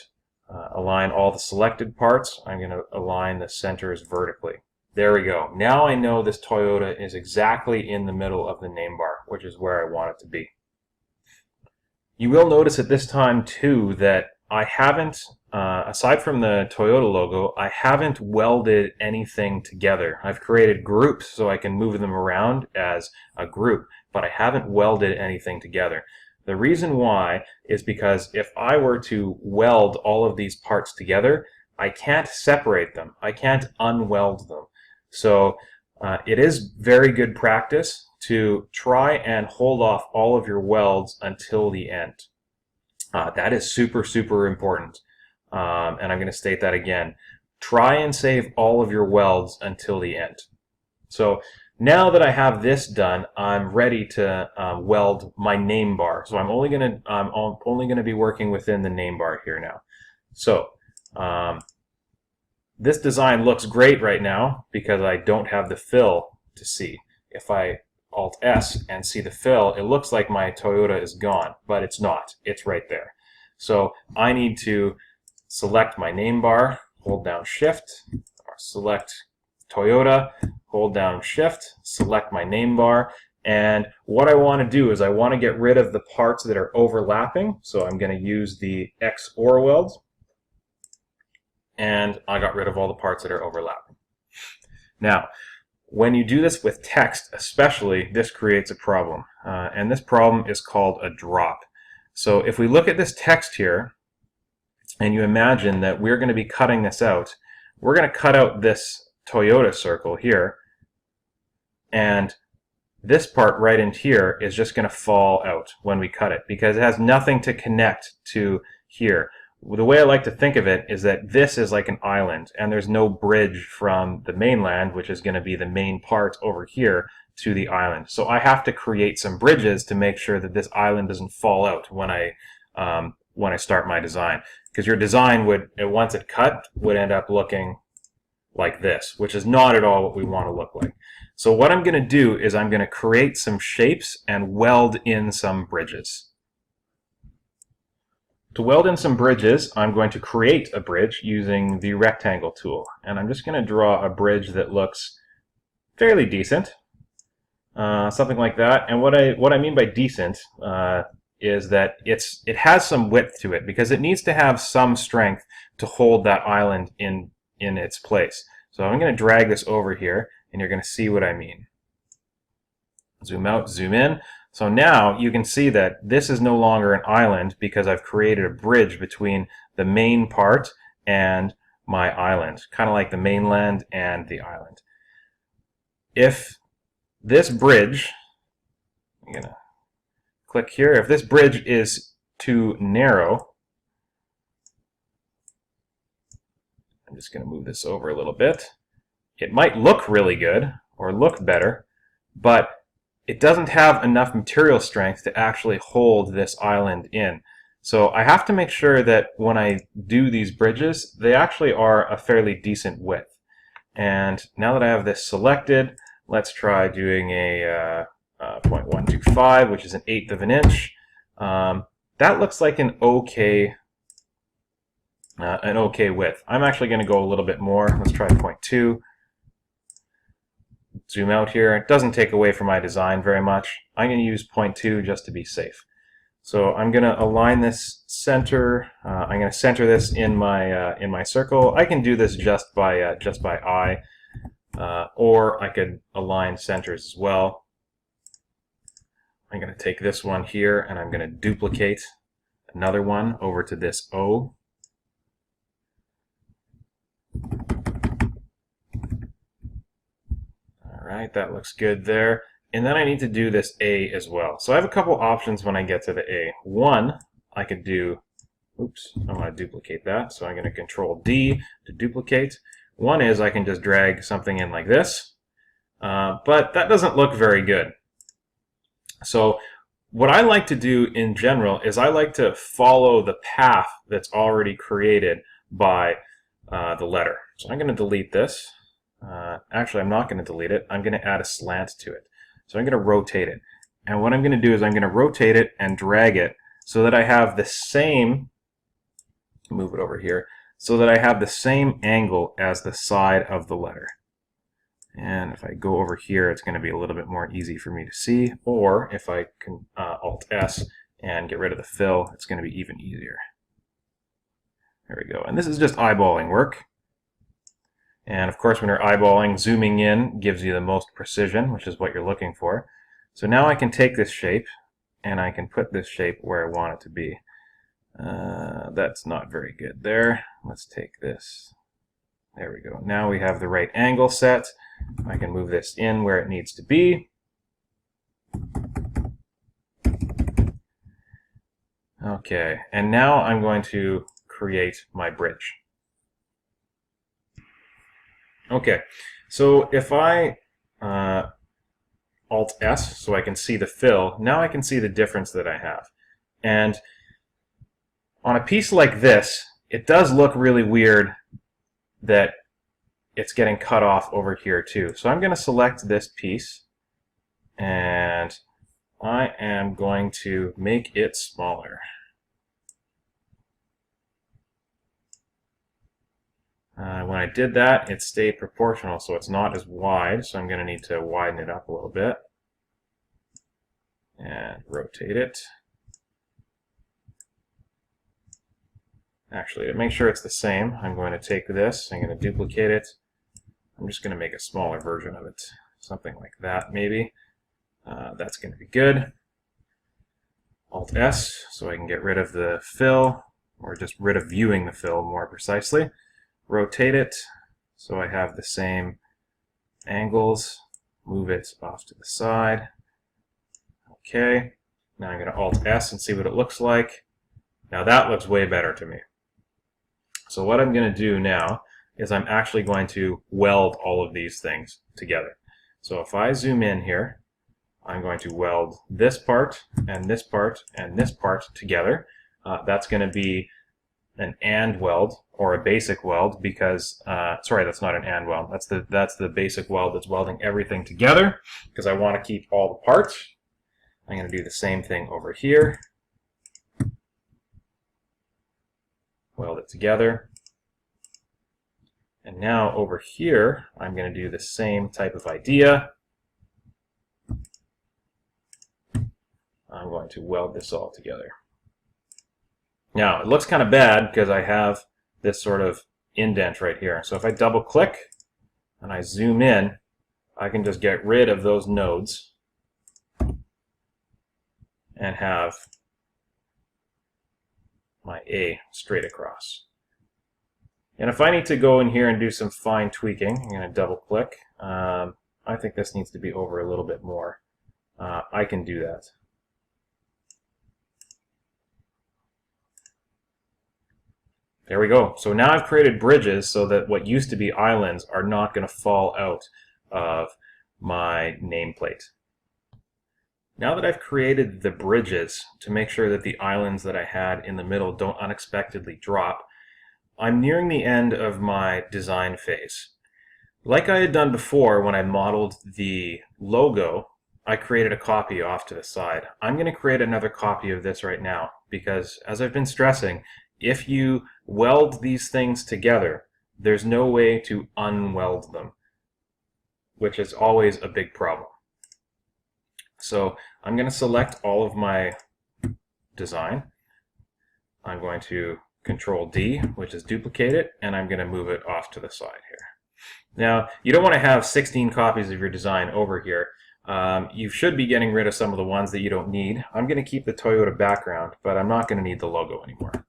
align all the selected parts. I'm going to align the centers vertically. There we go. Now I know this Toyota is exactly in the middle of the name bar, which is where I want it to be. You will notice at this time too that I haven't, aside from the Toyota logo, I haven't welded anything together. I've created groups so I can move them around as a group, but I haven't welded anything together. The reason why is because if I were to weld all of these parts together, I can't separate them. I can't unweld them. So it is very good practice to try and hold off all of your welds until the end. That is super, super important. And I'm going to state that again. Try and save all of your welds until the end. So now that I have this done, I'm ready to weld my name bar. So I'm only going to be working within the name bar here now. So this design looks great right now because I don't have the fill to see. If I Alt S and see the fill, it looks like my Toyota is gone, but it's not. It's right there. So I need to select my name bar, hold down Shift, or select Toyota, hold down Shift, select my name bar, and what I want to do is I want to get rid of the parts that are overlapping. So I'm going to use the XOR weld, and I got rid of all the parts that are overlapping. Now, when you do this with text especially, this creates a problem. And this problem is called a drop. So if we look at this text here, and you imagine that we're going to be cutting this out, we're going to cut out this Toyota circle here, and this part right in here is just going to fall out when we cut it because it has nothing to connect to here. The way I like to think of it is that this is like an island and there's no bridge from the mainland, which is going to be the main part over here, to the island. So I have to create some bridges to make sure that this island doesn't fall out when I start my design. Because your design would, once it cut, would end up looking like this, which is not at all what we want to look like. So what I'm going to do is I'm going to create some shapes and weld in some bridges. To weld in some bridges, I'm going to create a bridge using the rectangle tool. And I'm just going to draw a bridge that looks fairly decent. Something like that. And what I mean by decent is that it has some width to it, because it needs to have some strength to hold that island in its place. So I'm going to drag this over here, and you're going to see what I mean. Zoom out, zoom in. So now you can see that this is no longer an island, because I've created a bridge between the main part and my island, kind of like the mainland and the island. If this bridge, I'm going to click here, if this bridge is too narrow, I'm just going to move this over a little bit. It might look really good or look better, but it doesn't have enough material strength to actually hold this island in. So I have to make sure that when I do these bridges, they actually are a fairly decent width. And now that I have this selected, let's try doing a 0.125, which is 1/8 of an inch. That looks like an okay width. I'm actually going to go a little bit more. Let's try 0.2. Zoom out here. It doesn't take away from my design very much. I'm going to use 0.2 just to be safe. So I'm going to align this center. I'm going to center this in my circle. I can do this just by eye, or I could align centers as well. I'm going to take this one here, and I'm going to duplicate another one over to this O. Alright, that looks good there. And then I need to do this A as well. So I have a couple options when I get to the A. One, I could do, oops, I want to duplicate that. So I'm going to Control D to duplicate. One is I can just drag something in like this. But that doesn't look very good. So what I like to do in general is I like to follow the path that's already created by the letter. So I'm going to delete this. Actually, I'm not going to delete it. I'm going to add a slant to it. So I'm going to rotate it. And what I'm going to do is I'm going to rotate it and drag it so that I have the same, move it over here, so that I have the same angle as the side of the letter. And if I go over here, it's going to be a little bit more easy for me to see. Or if I can Alt-S and get rid of the fill, it's going to be even easier. There we go. And this is just eyeballing work. And of course, when you're eyeballing, zooming in gives you the most precision, which is what you're looking for. So now I can take this shape, and I can put this shape where I want it to be. That's not very good there. Let's take this. There we go. Now we have the right angle set. I can move this in where it needs to be. Okay, and now I'm going to create my bridge. Okay, so if I Alt-S so I can see the fill, now I can see the difference that I have. And on a piece like this, it does look really weird that it's getting cut off over here too. So I'm going to select this piece, and I am going to make it smaller. When I did that, it stayed proportional, so it's not as wide, so I'm going to need to widen it up a little bit. And rotate it. Actually, to make sure it's the same, I'm going to take this, I'm going to duplicate it. I'm just going to make a smaller version of it. Something like that, maybe. That's going to be good. Alt-S, so I can get rid of the fill, or just rid of viewing the fill more precisely. Rotate it so I have the same angles. Move it off to the side. Okay. Now I'm going to Alt-S and see what it looks like. Now that looks way better to me. So what I'm going to do now is I'm actually going to weld all of these things together. So if I zoom in here, I'm going to weld this part and this part and this part together. That's going to be an and weld or a basic weld because, sorry, that's not an and weld. That's the basic weld that's welding everything together because I want to keep all the parts. I'm going to do the same thing over here. Weld it together. And now over here, I'm going to do the same type of idea. I'm going to weld this all together. Now, it looks kind of bad because I have this sort of indent right here. So if I double click and I zoom in, I can just get rid of those nodes and have my A straight across. And if I need to go in here and do some fine tweaking, I'm going to double click. I think this needs to be over a little bit more. I can do that. There we go. So now I've created bridges so that what used to be islands are not going to fall out of my nameplate. Now that I've created the bridges to make sure that the islands that I had in the middle don't unexpectedly drop, I'm nearing the end of my design phase. Like I had done before when I modeled the logo, I created a copy off to the side. I'm going to create another copy of this right now because, as I've been stressing, if you weld these things together, there's no way to unweld them, which is always a big problem. So I'm going to select all of my design. I'm going to Ctrl D, which is duplicate it, and I'm going to move it off to the side here. Now, you don't want to have 16 copies of your design over here. You should be getting rid of some of the ones that you don't need. I'm going to keep the Toyota background, but I'm not going to need the logo anymore.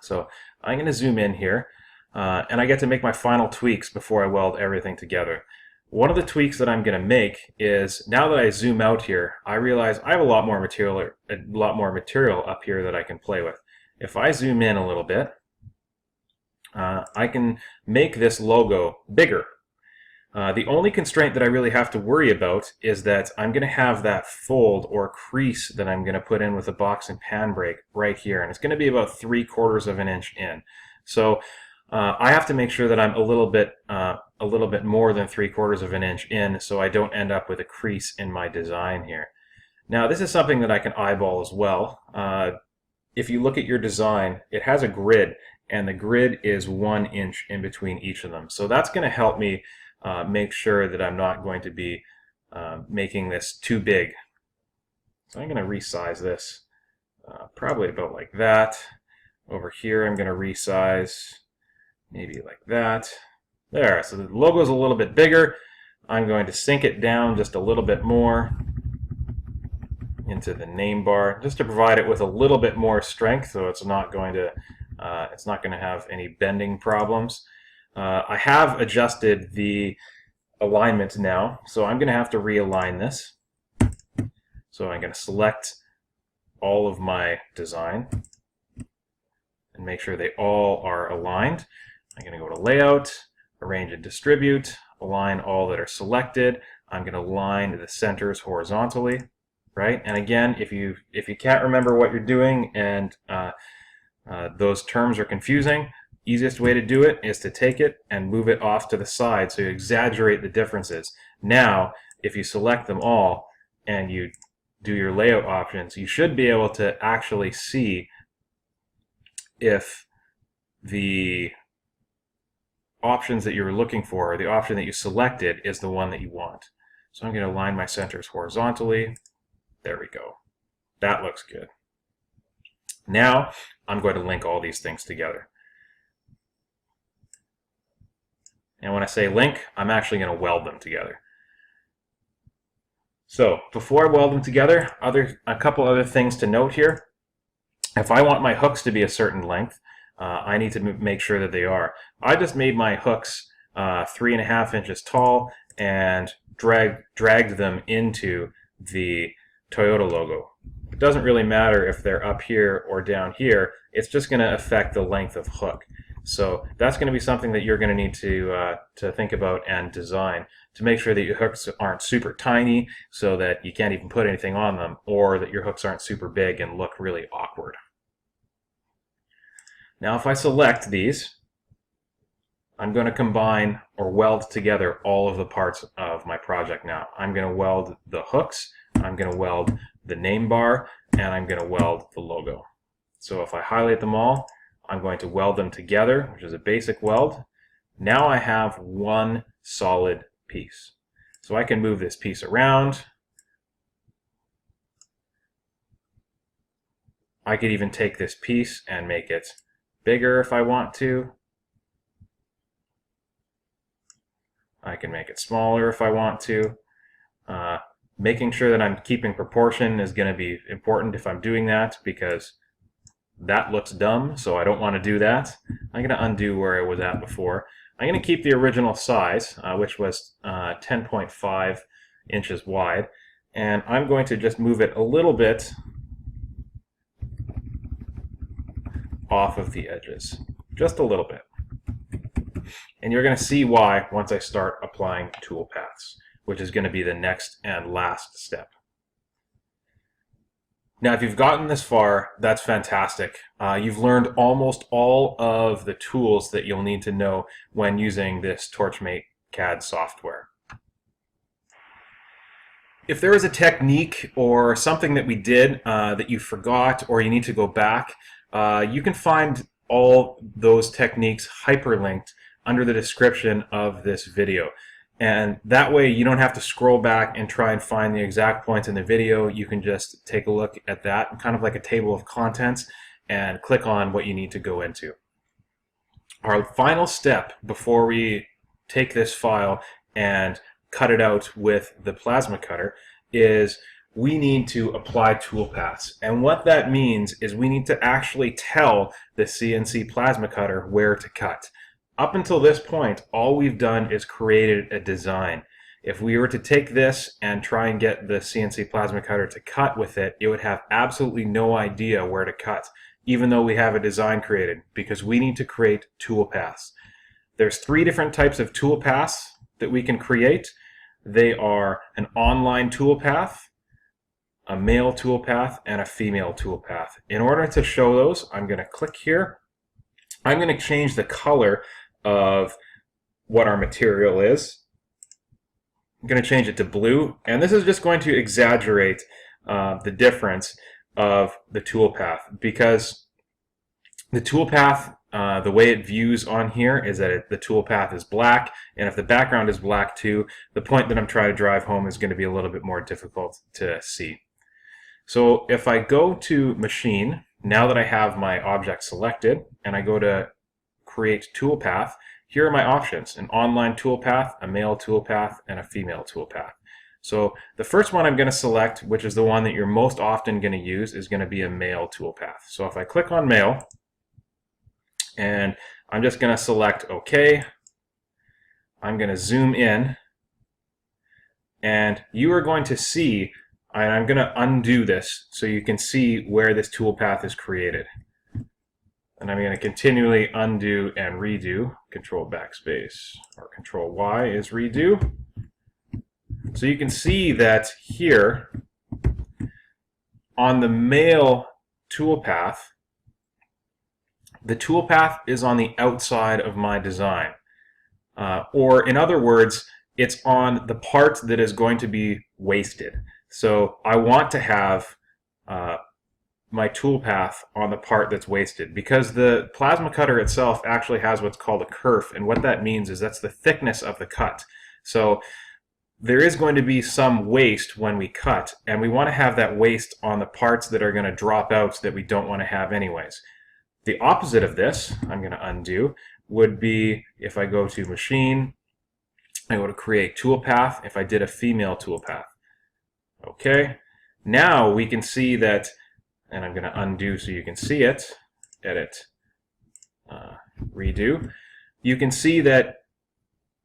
So I'm going to zoom in here, and I get to make my final tweaks before I weld everything together. One of the tweaks that I'm going to make is, now that I zoom out here, I realize I have a lot more material up here that I can play with. If I zoom in a little bit, I can make this logo bigger. The only constraint that I really have to worry about is that I'm going to have that fold or crease that I'm going to put in with a box and pan brake right here, and it's going to be about 3/4 of an inch in. So I have to make sure that I'm a little bit more than 3/4 of an inch in, so I don't end up with a crease in my design here. Now, this is something that I can eyeball as well. If you look at your design, it has a grid, and the grid is 1 inch in between each of them. So that's going to help me make sure that I'm not going to be making this too big. So I'm going to resize this probably about like that. Over here I'm going to resize maybe like that. There, so the logo is a little bit bigger. I'm going to sink it down just a little bit more into the name bar, just to provide it with a little bit more strength, so it's not going to have any bending problems. I have adjusted the alignment now, so I'm going to have to realign this. So I'm going to select all of my design and make sure they all are aligned. I'm going to go to Layout, Arrange and Distribute, align all that are selected. I'm going to align the centers horizontally, right? And again, if you can't remember what you're doing and those terms are confusing, easiest way to do it is to take it and move it off to the side so you exaggerate the differences. Now, if you select them all and you do your layout options, you should be able to actually see if the options that you were looking for, or the option that you selected, is the one that you want. So I'm going to align my centers horizontally. There we go. That looks good. Now I'm going to link all these things together. And when I say link, I'm actually going to weld them together. So before I weld them together, a couple other things to note here. If I want my hooks to be a certain length, I need to make sure that they are. I just made my hooks 3.5 inches tall and dragged them into the Toyota logo. It doesn't really matter if they're up here or down here. It's just going to affect the length of hook. So that's going to be something that you're going to need to think about and design to make sure that your hooks aren't super tiny so that you can't even put anything on them, or that your hooks aren't super big and look really awkward. Now if I select these, I'm going to combine or weld together all of the parts of my project now. I'm going to weld the hooks, I'm going to weld the name bar, and I'm going to weld the logo. So if I highlight them all, I'm going to weld them together, which is a basic weld. Now I have one solid piece. So I can move this piece around. I could even take this piece and make it bigger if I want to. I can make it smaller if I want to. Making sure that I'm keeping proportion is going to be important if I'm doing that, because that looks dumb, so I don't want to do that. I'm going to undo where I was at before. I'm going to keep the original size, which was 10.5 inches wide, and I'm going to just move it a little bit off of the edges. Just a little bit. And you're going to see why once I start applying tool paths, which is going to be the next and last step. Now, if you've gotten this far, that's fantastic. You've learned almost all of the tools that you'll need to know when using this Torchmate CAD software. If there is a technique or something that we did that you forgot or you need to go back, you can find all those techniques hyperlinked under the description of this video. And that way you don't have to scroll back and try and find the exact points in the video. You can just take a look at that, kind of like a table of contents, and click on what you need to go into. Our final step before we take this file and cut it out with the plasma cutter is we need to apply toolpaths. And what that means is we need to actually tell the CNC plasma cutter where to cut. Up until this point, all we've done is created a design. If we were to take this and try and get the CNC plasma cutter to cut with it, it would have absolutely no idea where to cut, even though we have a design created, because we need to create toolpaths. There's 3 different types of toolpaths that we can create. They are an online toolpath, a male toolpath, and a female toolpath. In order to show those, I'm going to click here. I'm going to change the color of what our material is. I'm going to change it to blue, and this is just going to exaggerate the difference of the toolpath, because the toolpath, the way it views on here is that the toolpath is black, and if the background is black too, the point that I'm trying to drive home is going to be a little bit more difficult to see. So if I go to Machine, now that I have my object selected, and I go to Create Toolpath, here are my options: an online toolpath, a male toolpath, and a female toolpath. So the first one I'm going to select, which is the one that you're most often going to use, is going to be a male toolpath. So if I click on male, and I'm just going to select OK, I'm going to zoom in, and you are going to see, and I'm going to undo this so you can see where this toolpath is created. And I'm going to continually undo and redo. Control backspace or Control Y is redo. So you can see that here on the male toolpath, the toolpath is on the outside of my design. Or in other words, it's on the part that is going to be wasted. So I want to have my toolpath on the part that's wasted, because the plasma cutter itself actually has what's called a kerf, and what that means is that's the thickness of the cut. So there is going to be some waste when we cut, and we want to have that waste on the parts that are going to drop out that we don't want to have anyways. The opposite of this, I'm going to undo, would be if I go to Machine, I go to Create Toolpath, if I did a female toolpath. Okay, now we can see that, and I'm going to undo so you can see it, edit, redo. You can see that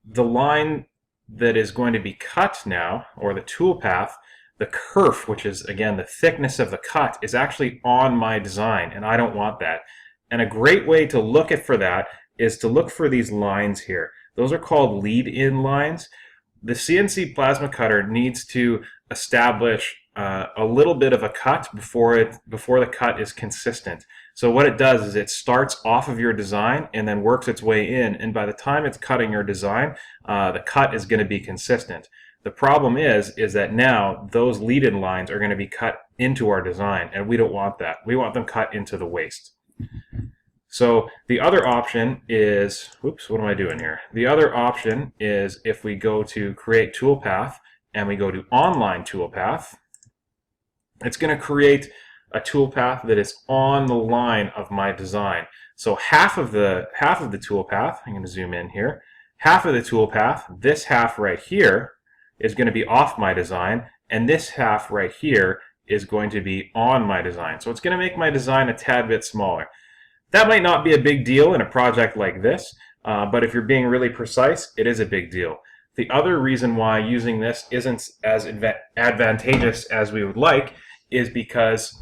the line that is going to be cut now, or the toolpath, the kerf, which is again the thickness of the cut, is actually on my design, and I don't want that. And a great way to look for that is to look for these lines here. Those are called lead-in lines. The CNC plasma cutter needs to establish a little bit of a cut before the cut is consistent. So what it does is it starts off of your design and then works its way in, and by the time it's cutting your design, the cut is going to be consistent. The problem is that now those lead-in lines are going to be cut into our design, and we don't want that. We want them cut into the waste. So the other option is, whoops, what am I doing here? The other option is if we go to Create Toolpath and we go to Online Toolpath, it's going to create a toolpath that is on the line of my design. So half of the toolpath, I'm going to zoom in here, half of the toolpath, this half right here, is going to be off my design, and this half right here is going to be on my design. So it's going to make my design a tad bit smaller. That might not be a big deal in a project like this, but if you're being really precise, it is a big deal. The other reason why using this isn't as advantageous as we would like is because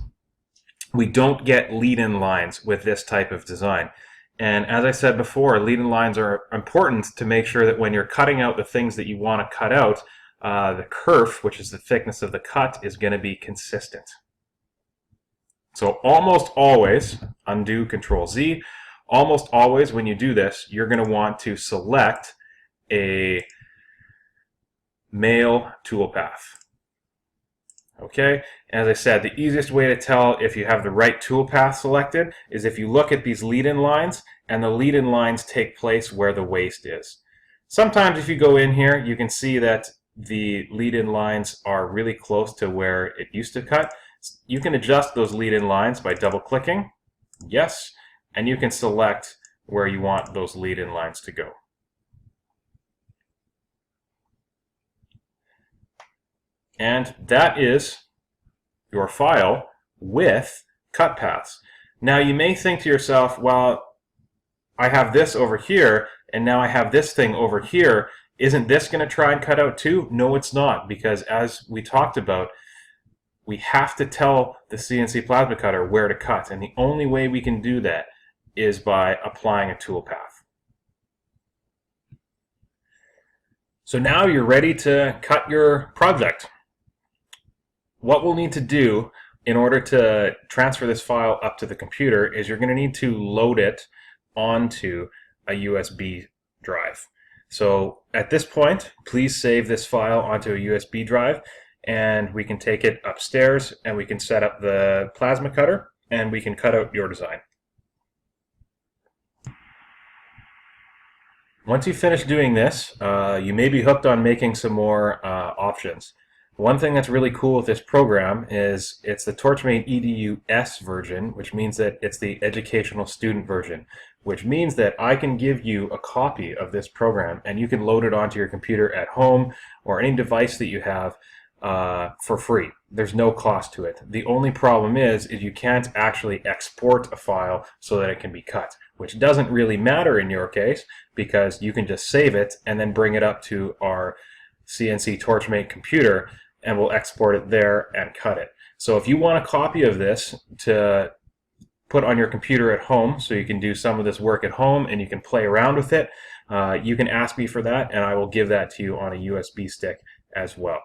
we don't get lead-in lines with this type of design. And as I said before, lead-in lines are important to make sure that when you're cutting out the things that you want to cut out, the kerf, which is the thickness of the cut, is going to be consistent. So almost always, undo Control Z, almost always when you do this, you're going to want to select a male toolpath. Okay, as I said, the easiest way to tell if you have the right toolpath selected is if you look at these lead-in lines, and the lead-in lines take place where the waste is. Sometimes if you go in here, you can see that the lead-in lines are really close to where it used to cut. You can adjust those lead-in lines by double-clicking, yes, and you can select where you want those lead-in lines to go. And that is your file with cut paths. Now you may think to yourself, well, I have this over here, and now I have this thing over here. Isn't this going to try and cut out too? No, it's not, because as we talked about, we have to tell the CNC Plasma Cutter where to cut, and the only way we can do that is by applying a toolpath. So now you're ready to cut your project. What we'll need to do in order to transfer this file up to the computer is you're going to need to load it onto a USB drive. So at this point, please save this file onto a USB drive, and we can take it upstairs and we can set up the plasma cutter and we can cut out your design. Once you finish doing this, you may be hooked on making some more options. One thing that's really cool with this program is it's the Torchmate EDU S version, which means that it's the educational student version, which means that I can give you a copy of this program and you can load it onto your computer at home or any device that you have for free. There's no cost to it. The only problem is you can't actually export a file so that it can be cut, which doesn't really matter in your case because you can just save it and then bring it up to our CNC Torchmate computer and we'll export it there and cut it. So if you want a copy of this to put on your computer at home so you can do some of this work at home and you can play around with it, you can ask me for that and I will give that to you on a USB stick as well.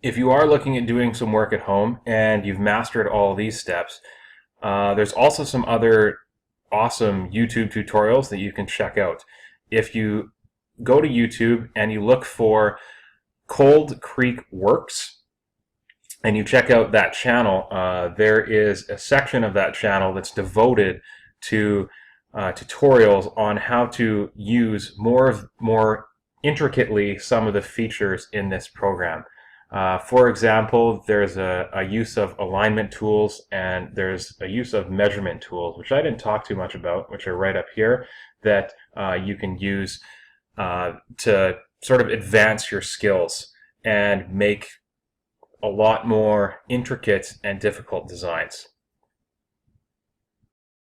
If you are looking at doing some work at home and you've mastered all these steps, there's also some other awesome YouTube tutorials that you can check out. If you go to YouTube and you look for Cold Creek Works and you check out that channel, there is a section of that channel that's devoted to tutorials on how to use more intricately some of the features in this program. For example, there's a use of alignment tools and there's a use of measurement tools, which I didn't talk too much about, which are right up here, that you can use to sort of advance your skills and make a lot more intricate and difficult designs.